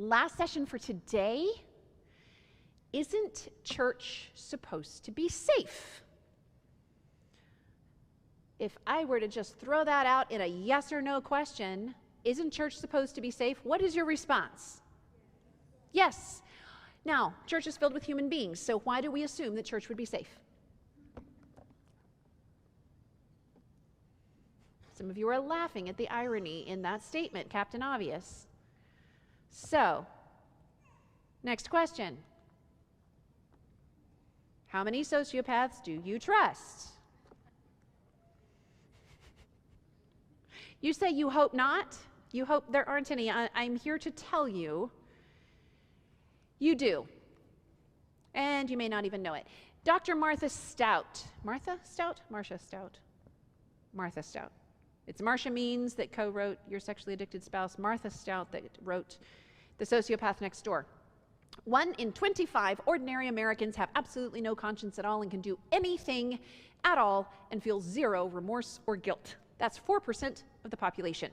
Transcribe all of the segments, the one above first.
Last session for today. Isn't church supposed to be safe? If I were to just throw that out in a yes or no question, isn't church supposed to be safe? What is your response? Yes. Now, church is filled with human beings, so why do we assume that church would be safe? Some of you are laughing at the irony in that statement, Captain Obvious. So, next question. How many sociopaths do you trust? You say you hope not. You hope there aren't any. I'm here to tell you, you do. And you may not even know it. Dr. Martha Stout. Martha Stout? Marcia Stout. Martha Stout. It's Marcia Means that co-wrote Your Sexually Addicted Spouse. Martha Stout that wrote The Sociopath Next Door. 1 in 25 ordinary Americans have absolutely no conscience at all and can do anything at all and feel zero remorse or guilt. That's 4% of the population.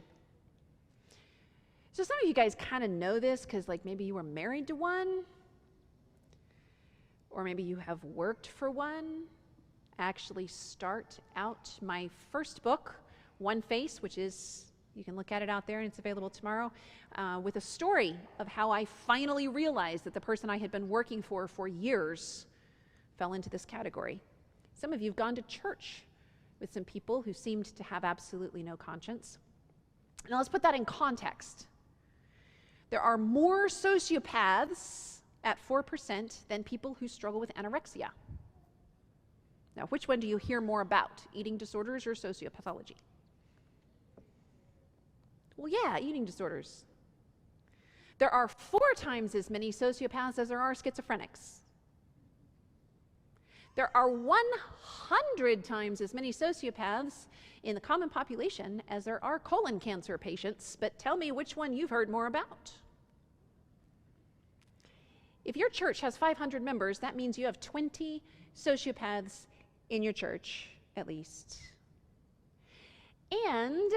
So some of you guys kind of know this because like maybe you were married to one, or maybe you have worked for one. Actually start out my first book, One Face, which is, you can look at it out there and it's available tomorrow, with a story of how I finally realized that the person I had been working for years fell into this category. Some of you have gone to church with some people who seemed to have absolutely no conscience. Now let's put that in context. There are more sociopaths at 4% than people who struggle with anorexia. Now, which one do you hear more about, eating disorders or sociopathology? Well, yeah, eating disorders. There are 4 times as many sociopaths as there are schizophrenics. There are 100 times as many sociopaths in the common population as there are colon cancer patients, but tell me which one you've heard more about. If your church has 500 members, that means you have 20 sociopaths in your church, at least. And,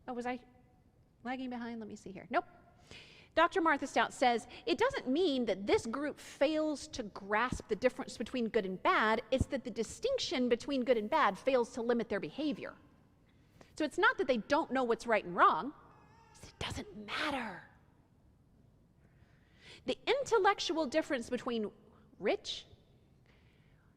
oh, was I lagging behind? Let me see here. Nope. Dr. Martha Stout says, it doesn't mean that this group fails to grasp the difference between good and bad, it's that the distinction between good and bad fails to limit their behavior. So it's not that they don't know what's right and wrong, it doesn't matter. The intellectual difference between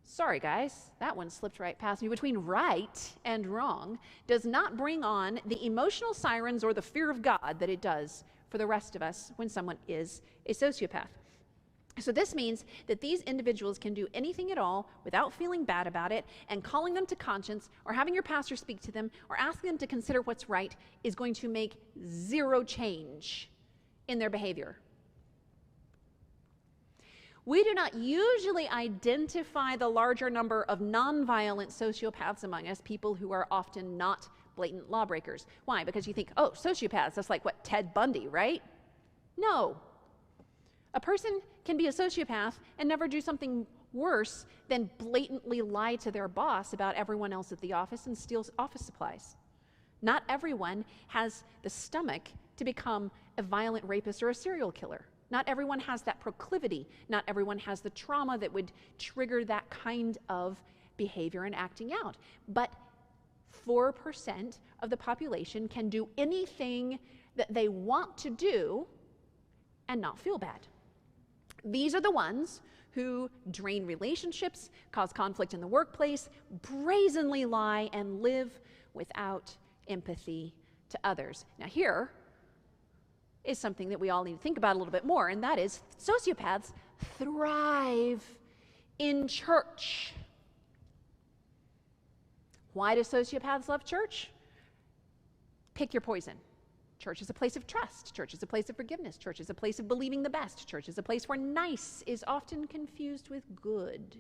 sorry guys, that one slipped right past me, between right and wrong does not bring on the emotional sirens or the fear of God that it does for the rest of us when someone is a sociopath. So this means that these individuals can do anything at all without feeling bad about it, and calling them to conscience or having your pastor speak to them or asking them to consider what's right is going to make zero change in their behavior. We do not usually identify the larger number of nonviolent sociopaths among us, people who are often not blatant lawbreakers. Why? Because you think, oh, sociopaths, that's like what, Ted Bundy, right? No. A person can be a sociopath and never do something worse than blatantly lie to their boss about everyone else at the office and steal office supplies. Not everyone has the stomach to become a violent rapist or a serial killer. Not everyone has that proclivity. Not everyone has the trauma that would trigger that kind of behavior and acting out. But 4% of the population can do anything that they want to do and not feel bad. These are the ones who drain relationships, cause conflict in the workplace, brazenly lie, and live without empathy to others. Now here is something that we all need to think about a little bit more, and that is sociopaths thrive in church. Why do sociopaths love church? Pick your poison. Church is a place of trust. Church is a place of forgiveness. Church is a place of believing the best. Church is a place where nice is often confused with good.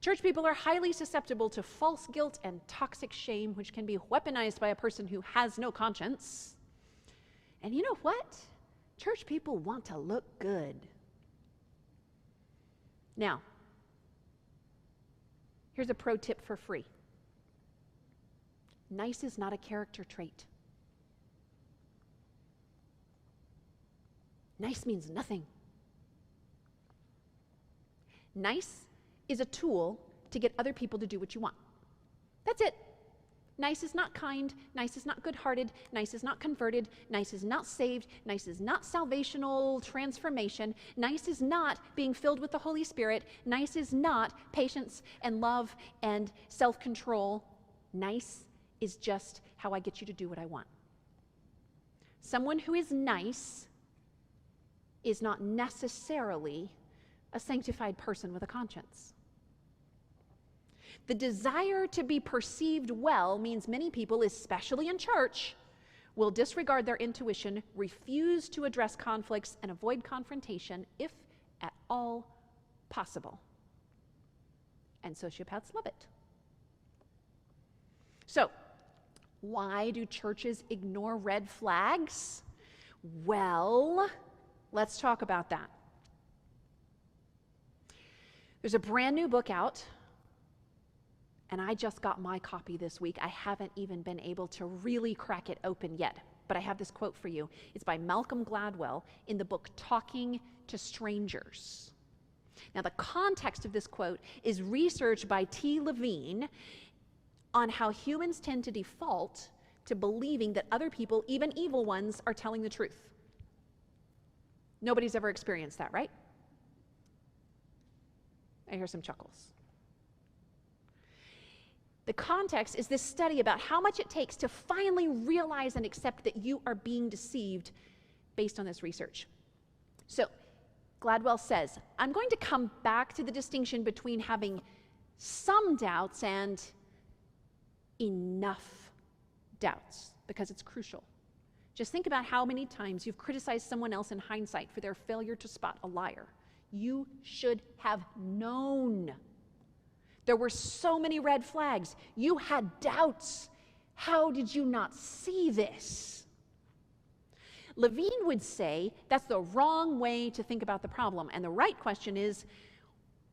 Church people are highly susceptible to false guilt and toxic shame, which can be weaponized by a person who has no conscience. And you know what? Church people want to look good. Now, here's a pro tip for free. Nice is not a character trait. Nice means nothing. Nice is a tool to get other people to do what you want. That's it. Nice is not kind. Nice is not good-hearted. Nice is not converted. Nice is not saved. Nice is not salvational transformation. Nice is not being filled with the Holy Spirit. Nice is not patience and love and self-control. Nice is just how I get you to do what I want. Someone who is nice is not necessarily a sanctified person with a conscience. The desire to be perceived well means many people, especially in church, will disregard their intuition, refuse to address conflicts, and avoid confrontation if at all possible. And sociopaths love it. So, why do churches ignore red flags? Well, let's talk about that. There's a brand new book out, and I just got my copy this week. I haven't even been able to really crack it open yet, but I have this quote for you. It's by Malcolm Gladwell in the book Talking to Strangers. Now, the context of this quote is research by T. Levine on how humans tend to default to believing that other people, even evil ones, are telling the truth. Nobody's ever experienced that, right? I hear some chuckles. The context is this study about how much it takes to finally realize and accept that you are being deceived based on this research. So, Gladwell says, I'm going to come back to the distinction between having some doubts and enough doubts, because it's crucial. Just think about how many times you've criticized someone else in hindsight for their failure to spot a liar. You should have known. There were so many red flags. You had doubts. How did you not see this? Levine would say that's the wrong way to think about the problem. And the right question is,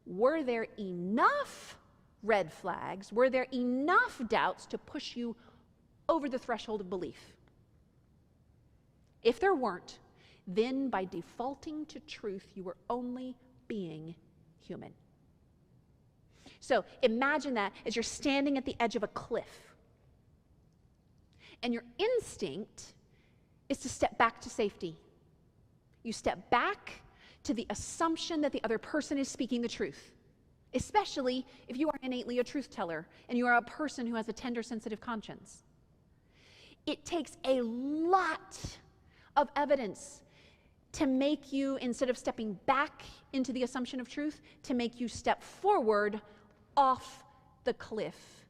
were there enough red flags? Were there enough doubts to push you over the threshold of belief? If there weren't, then by defaulting to truth, you were only being human. So imagine that as you're standing at the edge of a cliff, and your instinct is to step back to safety. You step back to the assumption that the other person is speaking the truth, especially if you are innately a truth teller and you are a person who has a tender, sensitive conscience. It takes a lot of evidence to make you, instead of stepping back into the assumption of truth, to make you step forward off the cliff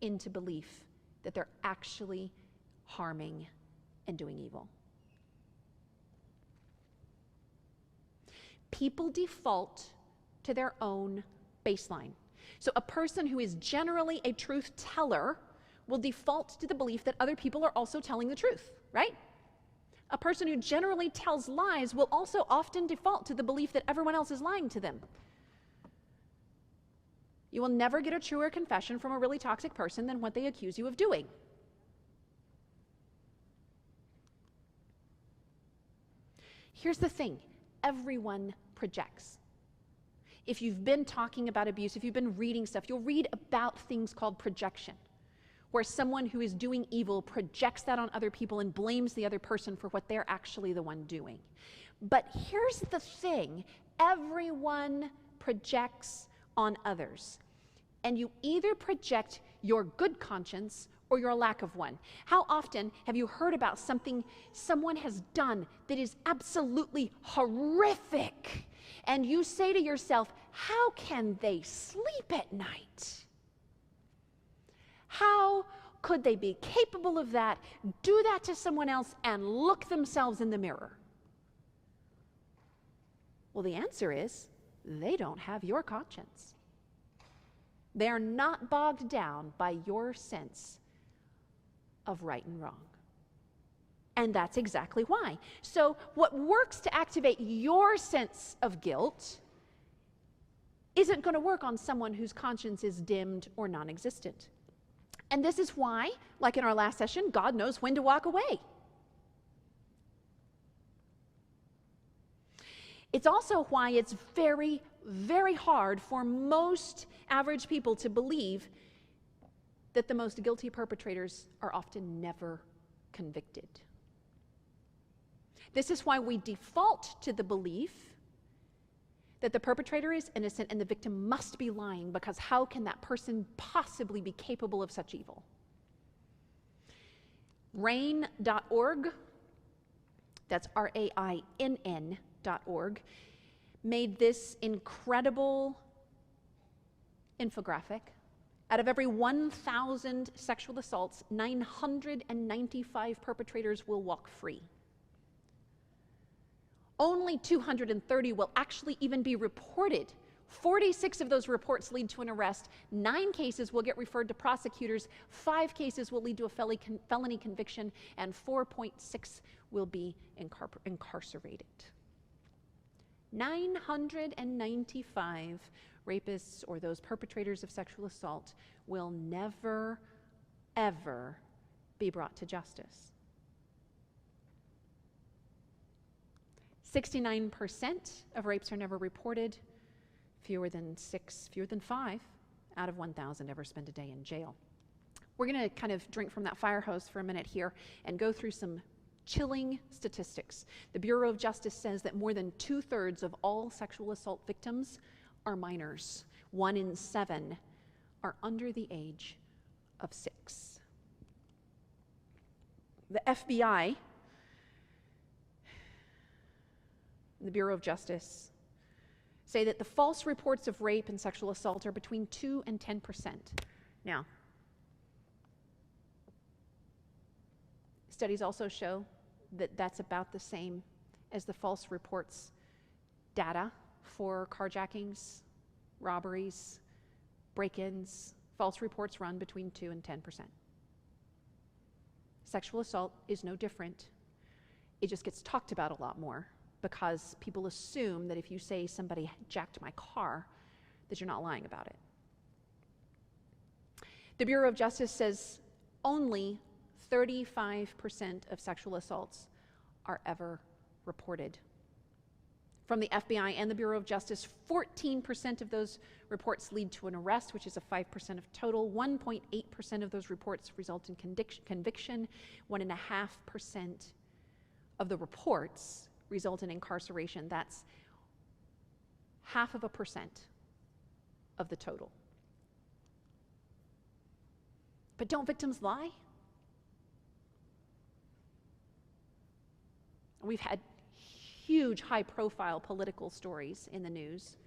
into belief that they're actually harming and doing evil. People default to their own baseline. So a person who is generally a truth teller will default to the belief that other people are also telling the truth, right? A person who generally tells lies will also often default to the belief that everyone else is lying to them. You will never get a truer confession from a really toxic person than what they accuse you of doing. Here's the thing, everyone projects. If you've been talking about abuse, if you've been reading stuff, you'll read about things called projection, where someone who is doing evil projects that on other people and blames the other person for what they're actually the one doing. But here's the thing, everyone projects on others. And you either project your good conscience or your lack of one. How often have you heard about something someone has done that is absolutely horrific, and you say to yourself, how can they sleep at night? How could they be capable of that, do that to someone else, and look themselves in the mirror? Well, the answer is, they don't have your conscience. They're not bogged down by your sense of right and wrong. And that's exactly why. So what works to activate your sense of guilt isn't going to work on someone whose conscience is dimmed or non-existent. And this is why, like in our last session, God knows when to walk away. It's also why it's very, very hard for most average people to believe that the most guilty perpetrators are often never convicted. This is why we default to the belief that the perpetrator is innocent and the victim must be lying, because how can that person possibly be capable of such evil? RAINN.org, that's RAINN.org, made this incredible infographic. Out of every 1,000 sexual assaults, 995 perpetrators will walk free. Only 230 will actually even be reported. 46 of those reports lead to an arrest. 9 cases will get referred to prosecutors. 5 cases will lead to a felony conviction, and 4.6 will be incarcerated. 995 rapists or those perpetrators of sexual assault will never, ever be brought to justice. 69% of rapes are never reported. Fewer than 5 out of 1,000 ever spend a day in jail. We're going to kind of drink from that fire hose for a minute here and go through some chilling statistics. The Bureau of Justice says that more than 2/3 of all sexual assault victims are minors. 1 in 7 are under the age of 6. The FBI, the Bureau of Justice, say that the false reports of rape and sexual assault are between 2 and 10%. Now, studies also show that that's about the same as the false reports data for carjackings, robberies, break-ins. False reports run between 2 and 10%. Sexual assault is no different. It just gets talked about a lot more, because people assume that if you say somebody jacked my car, that you're not lying about it. The Bureau of Justice says only 35% of sexual assaults are ever reported. From the FBI and the Bureau of Justice, 14% of those reports lead to an arrest, which is a 5% of total. 1.8% of those reports result in conviction. 1.5% of the reports result in incarceration. That's 0.5% of the total. But don't victims lie? We've had huge high-profile political stories in the news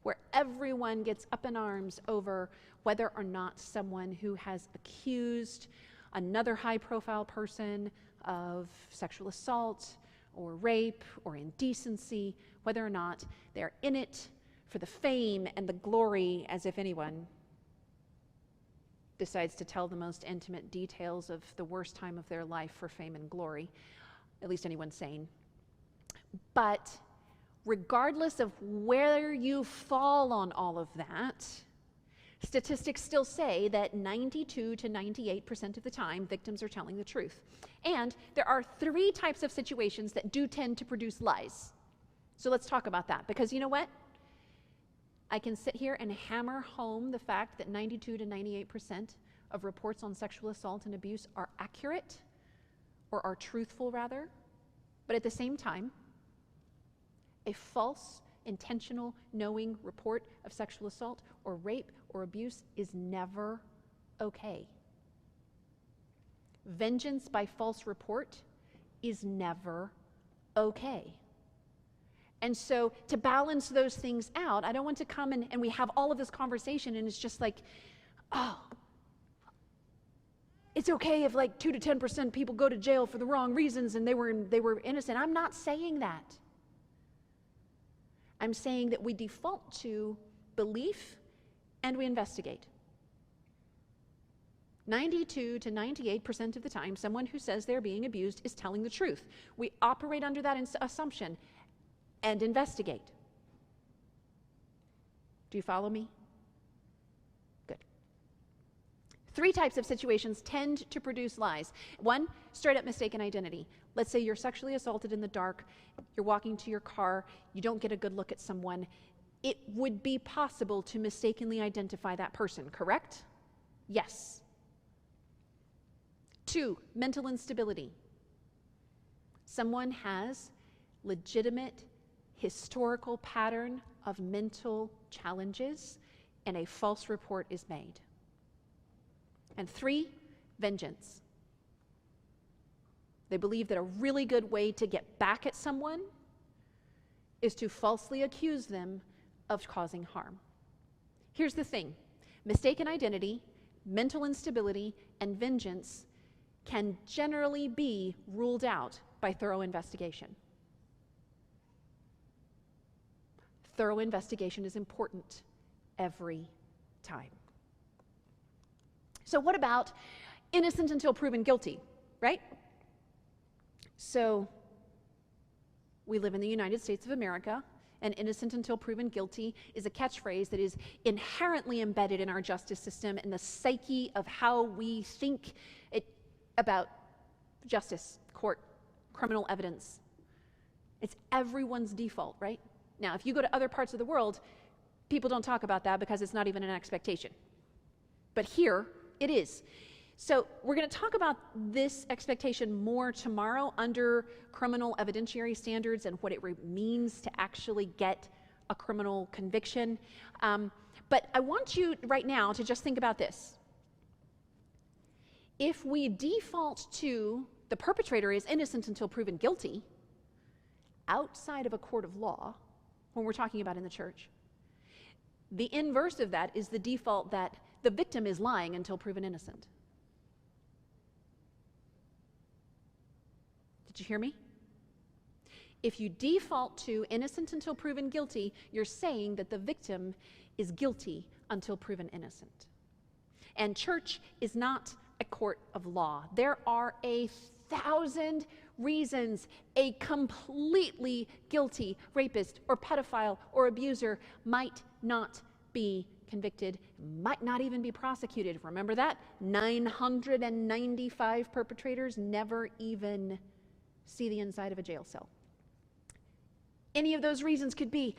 where everyone gets up in arms over whether or not someone who has accused another high-profile person of sexual assault or rape or indecency, whether or not they're in it for the fame and the glory, as if anyone decides to tell the most intimate details of the worst time of their life for fame and glory, at least anyone sane. But regardless of where you fall on all of that, statistics still say that 92 to 98% of the time, victims are telling the truth. And there are 3 types of situations that do tend to produce lies. So let's talk about that, because you know what? I can sit here and hammer home the fact that 92 to 98% of reports on sexual assault and abuse are accurate, or are truthful rather, but at the same time, a false, intentional, knowing report of sexual assault or rape or abuse is never okay. Vengeance by false report is never okay. And so to balance those things out, I don't want to come and we have all of this conversation and it's just like, oh, it's okay if like 2 to 10% people go to jail for the wrong reasons and they were innocent. I'm not saying that. I'm saying that we default to belief and we investigate. 92 to 98% of the time, someone who says they're being abused is telling the truth. We operate under that assumption and investigate. Do you follow me? Good. Three types of situations tend to produce lies. One, straight up mistaken identity. Let's say you're sexually assaulted in the dark, you're walking to your car, you don't get a good look at someone. It would be possible to mistakenly identify that person, correct? Yes. Two, mental instability. Someone has legitimate historical pattern of mental challenges and a false report is made. And three, vengeance. They believe that a really good way to get back at someone is to falsely accuse them of causing harm. Here's the thing. Mistaken identity, mental instability, and vengeance can generally be ruled out by thorough investigation. Thorough investigation is important every time. So what about innocent until proven guilty, right? So we live in the United States of America, and innocent until proven guilty is a catchphrase that is inherently embedded in our justice system and the psyche of how we think about justice, court, criminal evidence. It's everyone's default, right? Now, if you go to other parts of the world, people don't talk about that because it's not even an expectation. But here, it is. So we're going to talk about this expectation more tomorrow under criminal evidentiary standards and what it means to actually get a criminal conviction. But I want you right now to just think about this. If we default to the perpetrator is innocent until proven guilty outside of a court of law, when we're talking about in the church, the inverse of that is the default that the victim is lying until proven innocent. Did you hear me? If you default to innocent until proven guilty, you're saying that the victim is guilty until proven innocent. And church is not a court of law. There are 1,000 reasons a completely guilty rapist or pedophile or abuser might not be convicted, might not even be prosecuted. Remember that? 995 perpetrators never even see the inside of a jail cell. Any of those reasons could be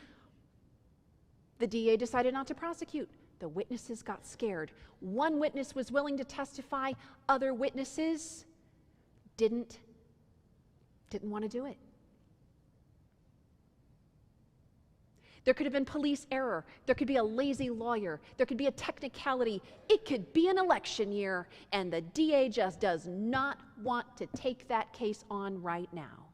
the DA decided not to prosecute. The witnesses got scared. One witness was willing to testify. Other witnesses didn't want to do it. There could have been police error. There could be a lazy lawyer. There could be a technicality. It could be an election year, and the DA just does not want to take that case on right now.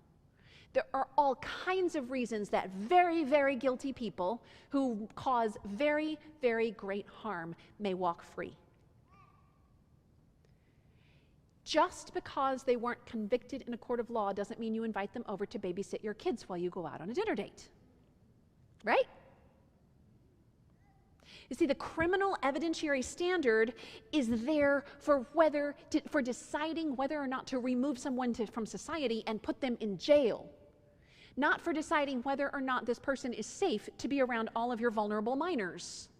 There are all kinds of reasons that very, very guilty people who cause very, very great harm may walk free. Just because they weren't convicted in a court of law doesn't mean you invite them over to babysit your kids while you go out on a dinner date. Right? You see, the criminal evidentiary standard is there for deciding whether or not to remove someone from society and put them in jail. Not for deciding whether or not this person is safe to be around all of your vulnerable minors.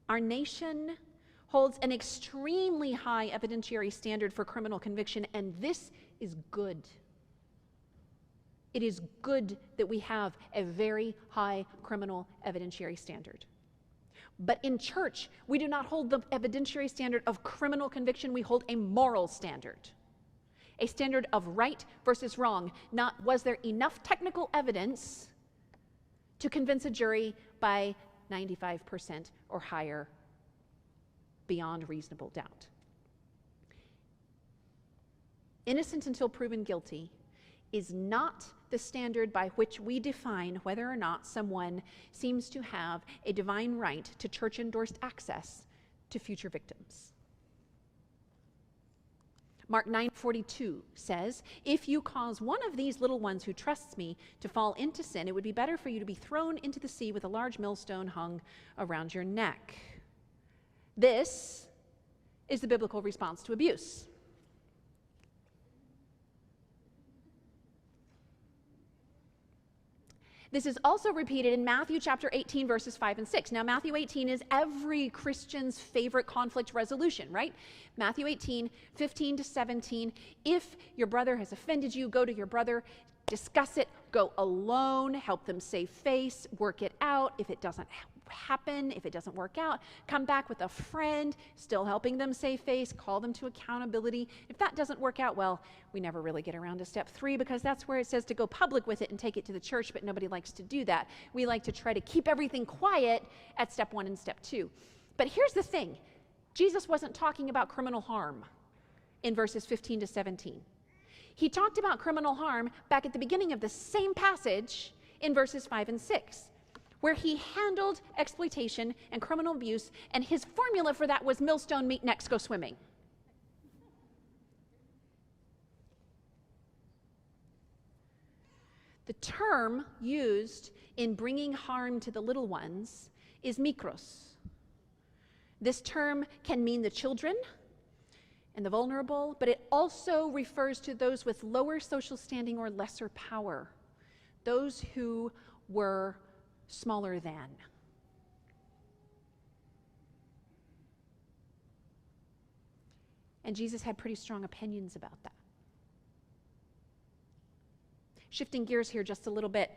Our nation holds an extremely high evidentiary standard for criminal conviction, and this is good. It is good that we have a very high criminal evidentiary standard. But in church, we do not hold the evidentiary standard of criminal conviction, we hold a moral standard. A standard of right versus wrong. Not was there enough technical evidence to convince a jury by 95% or higher beyond reasonable doubt. Innocent until proven guilty is not the standard by which we define whether or not someone seems to have a divine right to church-endorsed access to future victims. Mark 9:42 says, "If you cause one of these little ones who trusts me to fall into sin, it would be better for you to be thrown into the sea with a large millstone hung around your neck." This is the biblical response to abuse. This is also repeated in Matthew chapter 18, verses 5 and 6. Now, Matthew 18 is every Christian's favorite conflict resolution, right? Matthew 18, 15 to 17. If your brother has offended you, go to your brother, discuss it, go alone, help them save face, work it out. If it doesn't happen, if it doesn't work out, come back with a friend, still helping them save face, call them to accountability. If that doesn't work out, well, we never really get around to step 3 because that's where it says to go public with it and take it to the church, but nobody likes to do that. We like to try to keep everything quiet at step 1 and step 2. But here's the thing. Jesus wasn't talking about criminal harm in verses 15 to 17. He talked about criminal harm back at the beginning of the same passage in verses 5 and 6. Where he handled exploitation and criminal abuse, and his formula for that was millstone, meet next, go swimming. The term used in bringing harm to the little ones is mikros. This term can mean the children and the vulnerable, but it also refers to those with lower social standing or lesser power, those who were smaller than. And Jesus had pretty strong opinions about that. Shifting gears here just a little bit,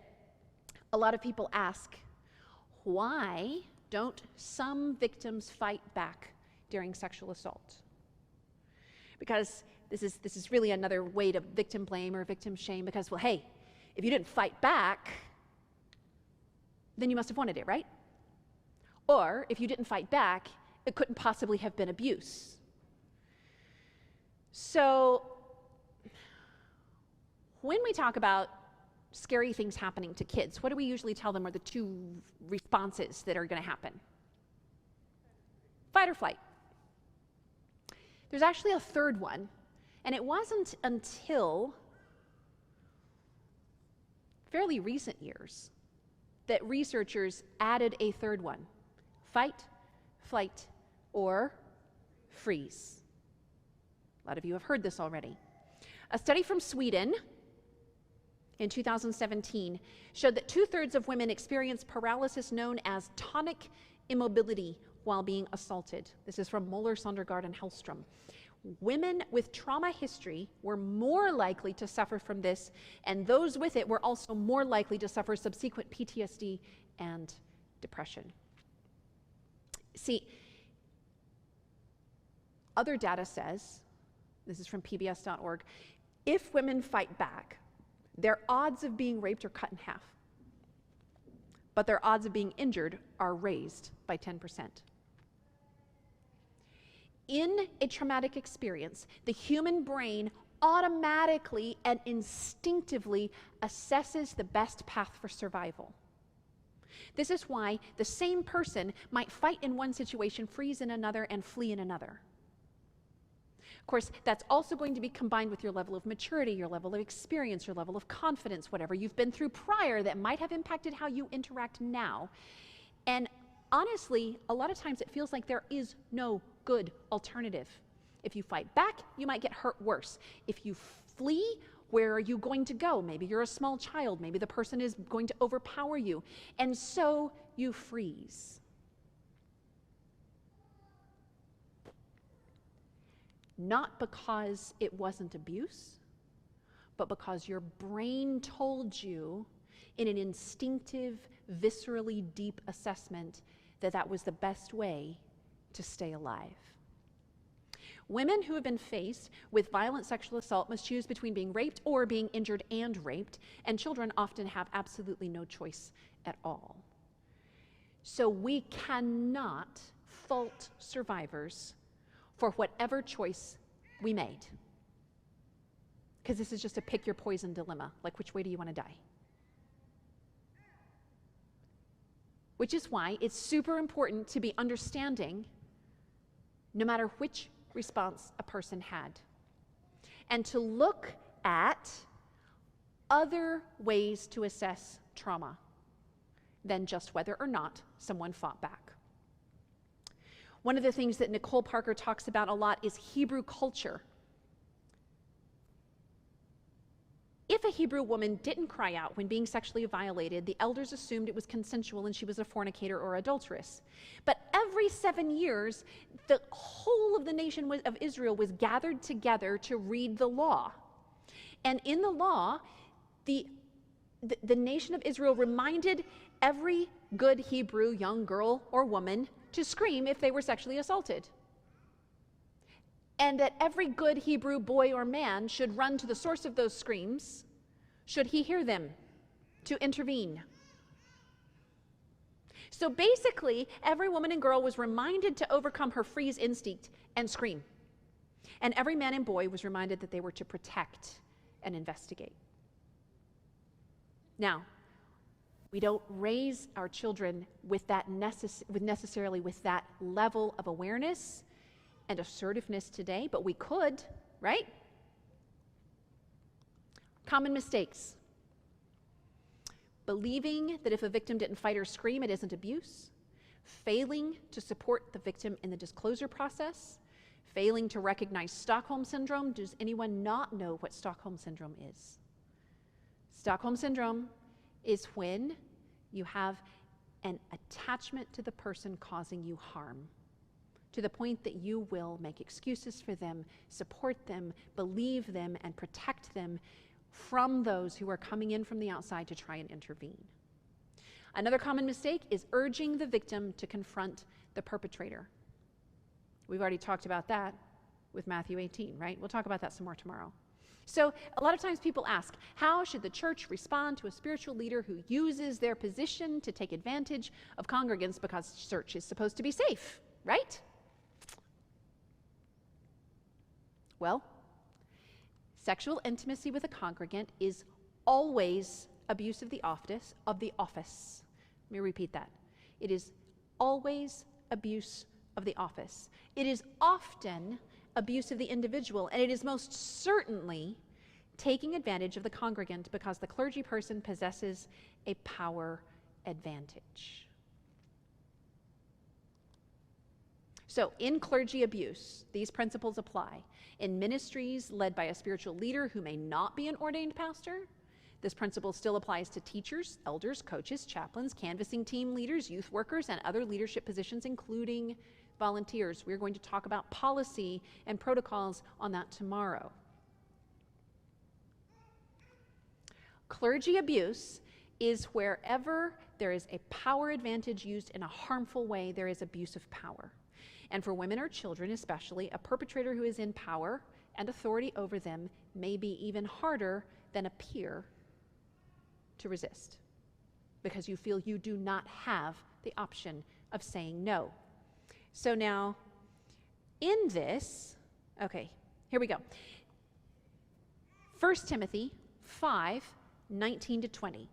a lot of people ask, why don't some victims fight back during sexual assault? Because this is really another way to victim blame or victim shame, because, well, hey, if you didn't fight back, then you must have wanted it, right? Or if you didn't fight back, it couldn't possibly have been abuse. So when we talk about scary things happening to kids, what do we usually tell them are the 2 responses that are going to happen? Fight or flight. There's actually a third one, and it wasn't until fairly recent years that researchers added a third one: fight, flight, or freeze. A lot of you have heard this already. A study from Sweden in 2017 showed that 2/3 of women experience paralysis known as tonic immobility while being assaulted. This is from Moller, Sondergaard, and Hellstrom. Women with trauma history were more likely to suffer from this, and those with it were also more likely to suffer subsequent PTSD and depression. See, other data says, this is from pbs.org, if women fight back, their odds of being raped are cut in half, but their odds of being injured are raised by 10%. In a traumatic experience, the human brain automatically and instinctively assesses the best path for survival. This is why the same person might fight in one situation, freeze in another, and flee in another. Of course, that's also going to be combined with your level of maturity, your level of experience, your level of confidence, whatever you've been through prior that might have impacted how you interact now. And honestly, a lot of times it feels like there is no good alternative. If you fight back, you might get hurt worse. If you flee, where are you going to go? Maybe you're a small child. Maybe the person is going to overpower you. And so you freeze. Not because it wasn't abuse, but because your brain told you in an instinctive, viscerally deep assessment that that was the best way to stay alive. Women who have been faced with violent sexual assault must choose between being raped or being injured and raped, and children often have absolutely no choice at all. So we cannot fault survivors for whatever choice we made, because this is just a pick your poison dilemma, like which way do you want to die? Which is why it's super important to be understanding no matter which response a person had, and to look at other ways to assess trauma than just whether or not someone fought back. One of the things that Nicole Parker talks about a lot is Hebrew culture. If a Hebrew woman didn't cry out when being sexually violated, the elders assumed it was consensual and she was a fornicator or adulteress. But every 7 years, the whole of the nation of Israel was gathered together to read the law. And in the law, the nation of Israel reminded every good Hebrew young girl or woman to scream if they were sexually assaulted. And that every good Hebrew boy or man should run to the source of those screams, should he hear them, to intervene. So basically, every woman and girl was reminded to overcome her freeze instinct and scream. And every man and boy was reminded that they were to protect and investigate. Now, we don't raise our children with that necessarily with that level of awareness and assertiveness today, but we could, right? Common mistakes. Believing that if a victim didn't fight or scream, it isn't abuse. Failing to support the victim in the disclosure process. Failing to recognize Stockholm Syndrome. Does anyone not know what Stockholm Syndrome is? Stockholm Syndrome is when you have an attachment to the person causing you harm, to the point that you will make excuses for them, support them, believe them, and protect them from those who are coming in from the outside to try and intervene. Another common mistake is urging the victim to confront the perpetrator. We've already talked about that with Matthew 18, right? We'll talk about that some more tomorrow. So a lot of times people ask, how should the church respond to a spiritual leader who uses their position to take advantage of congregants because church is supposed to be safe, right? Well, sexual intimacy with a congregant is always abuse of the office. Let me repeat that. It is always abuse of the office. It is often abuse of the individual, and it is most certainly taking advantage of the congregant because the clergy person possesses a power advantage. So in clergy abuse, these principles apply. In ministries led by a spiritual leader who may not be an ordained pastor, this principle still applies to teachers, elders, coaches, chaplains, canvassing team leaders, youth workers, and other leadership positions, including volunteers. We're going to talk about policy and protocols on that tomorrow. Clergy abuse is wherever there is a power advantage used in a harmful way, there is abuse of power. And for women or children especially, a perpetrator who is in power and authority over them may be even harder than a peer to resist, because you feel you do not have the option of saying no. So now, in this, okay, here we go. 1 Timothy 5:19-20.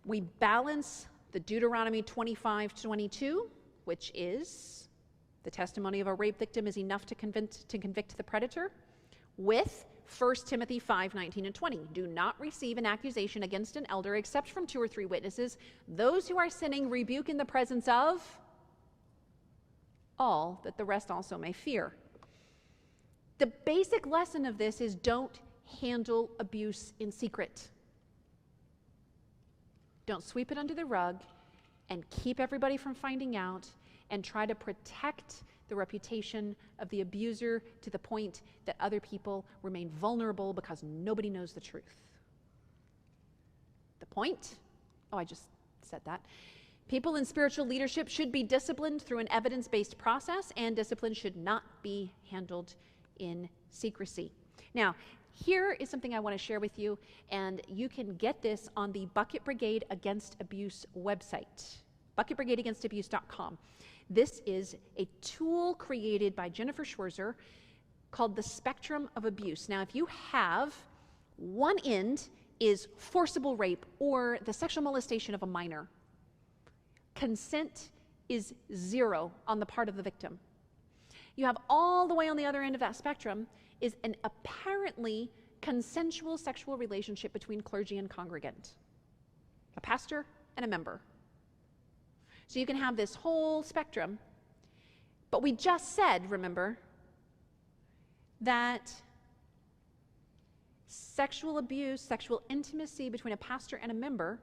We balance the Deuteronomy 25:22, which is the testimony of a rape victim is enough to convict the predator, with 1 Timothy 5:19-20. Do not receive an accusation against an elder except from 2 or 3 witnesses. Those who are sinning rebuke in the presence of all, that the rest also may fear. The basic lesson of this is don't handle abuse in secret. Don't sweep it under the rug and keep everybody from finding out, and try to protect the reputation of the abuser to the point that other people remain vulnerable because nobody knows the truth. The point? Oh, I just said that. People in spiritual leadership should be disciplined through an evidence-based process, and discipline should not be handled in secrecy. Now, here is something I want to share with you, and you can get this on the Bucket Brigade Against Abuse website, bucketbrigadeagainstabuse.com. This is a tool created by Jennifer Schwerzer called the Spectrum of Abuse. Now, if you have one end is forcible rape or the sexual molestation of a minor, consent is 0 on the part of the victim. You have all the way on the other end of that spectrum is an apparently consensual sexual relationship between clergy and congregant, a pastor and a member. So you can have this whole spectrum, but we just said, remember, that Sexual abuse, sexual intimacy between a pastor and a member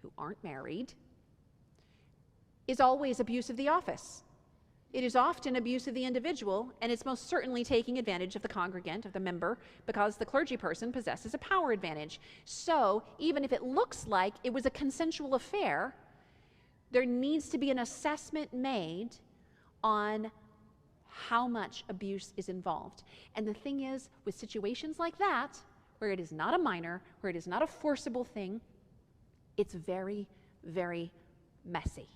who aren't married is always abuse of the office. It is often abuse of the individual, and it's most certainly taking advantage of the congregant, of the member, because the clergy person possesses a power advantage. So even if it looks like it was a consensual affair, there needs to be an assessment made on how much abuse is involved. And the thing is, with situations like that, where it is not a minor, where it is not a forcible thing, it's very, very messy.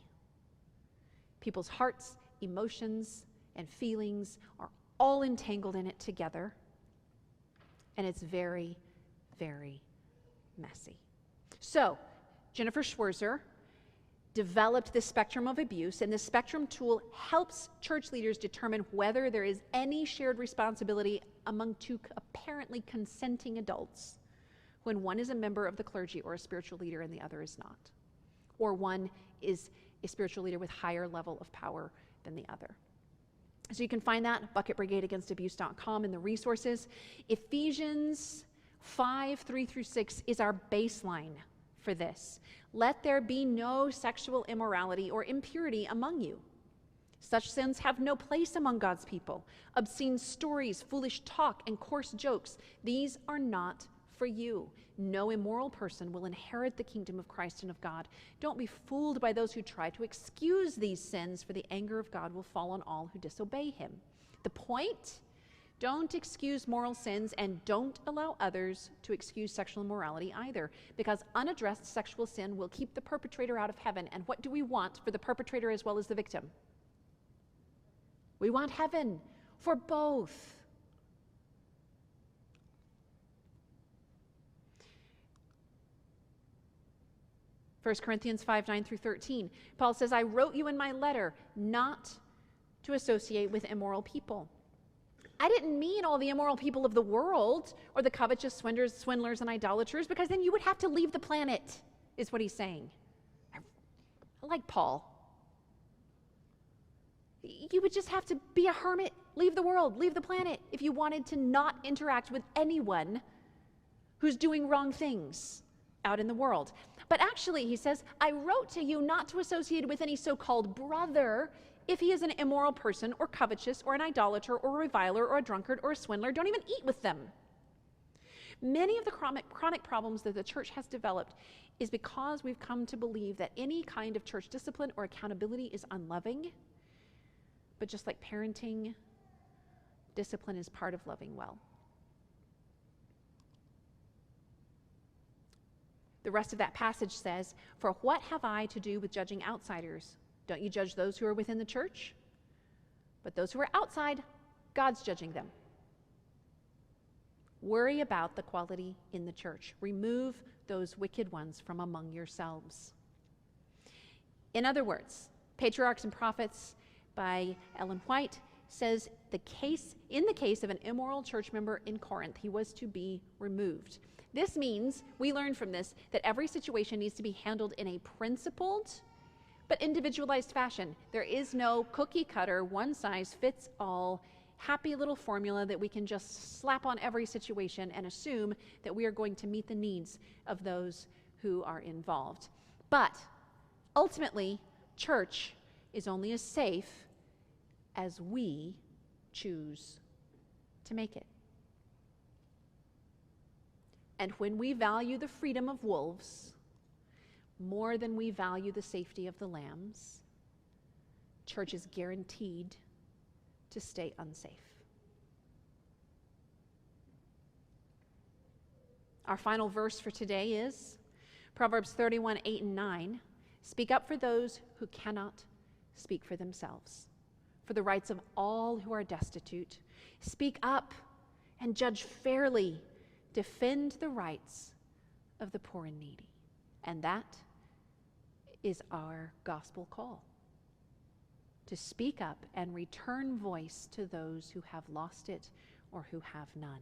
People's hearts, emotions, and feelings are all entangled in it together, and it's very, very messy. So, Jennifer Schwerzer developed this spectrum of abuse, and this spectrum tool helps church leaders determine whether there is any shared responsibility among two apparently consenting adults when one is a member of the clergy or a spiritual leader and the other is not, or one is a spiritual leader with higher level of power than the other. So you can find that at bucketbrigadeagainst.abuse.com in the resources. Ephesians 5:3-6 is our baseline for this. Let there be no sexual immorality or impurity among you. Such sins have no place among God's people. Obscene stories, foolish talk, and coarse jokes, these are not for you. No immoral person will inherit the kingdom of Christ and of God. Don't be fooled by those who try to excuse these sins, for the anger of God will fall on all who disobey him. The point? Don't excuse moral sins, and don't allow others to excuse sexual immorality either, because unaddressed sexual sin will keep the perpetrator out of heaven. And what do we want for the perpetrator as well as the victim? We want heaven for both. 1 Corinthians 5:9-13. Paul says, I wrote you in my letter not to associate with immoral people. I didn't mean all the immoral people of the world or the covetous swindlers and idolaters, because then you would have to leave the planet, is what he's saying. I like Paul. You would just have to be a hermit, leave the world, leave the planet, if you wanted to not interact with anyone who's doing wrong things out in the world. But actually, he says, I wrote to you not to associate with any so-called brother if he is an immoral person or covetous or an idolater or a reviler or a drunkard or a swindler. Don't even eat with them. Many of the chronic problems that the church has developed is because we've come to believe that any kind of church discipline or accountability is unloving. But just like parenting, discipline is part of loving well. The rest of that passage says, for what have I to do with judging outsiders? Don't you judge those who are within the church? But those who are outside, God's judging them. Worry about the quality in the church. Remove those wicked ones from among yourselves. In other words, Patriarchs and Prophets by Ellen White says in the case of an immoral church member in Corinth, he was to be removed. This means, we learn from this, that every situation needs to be handled in a principled but individualized fashion. There is no cookie cutter, one size fits all, happy little formula that we can just slap on every situation and assume that we are going to meet the needs of those who are involved. But ultimately, church is only as safe as we choose to make it. And when we value the freedom of wolves more than we value the safety of the lambs, church is guaranteed to stay unsafe. Our final verse for today is Proverbs 31:8-9. Speak up for those who cannot speak for themselves, for the rights of all who are destitute. Speak up and judge fairly. Defend the rights of the poor and needy. And that is our gospel call, to speak up and return voice to those who have lost it or who have none.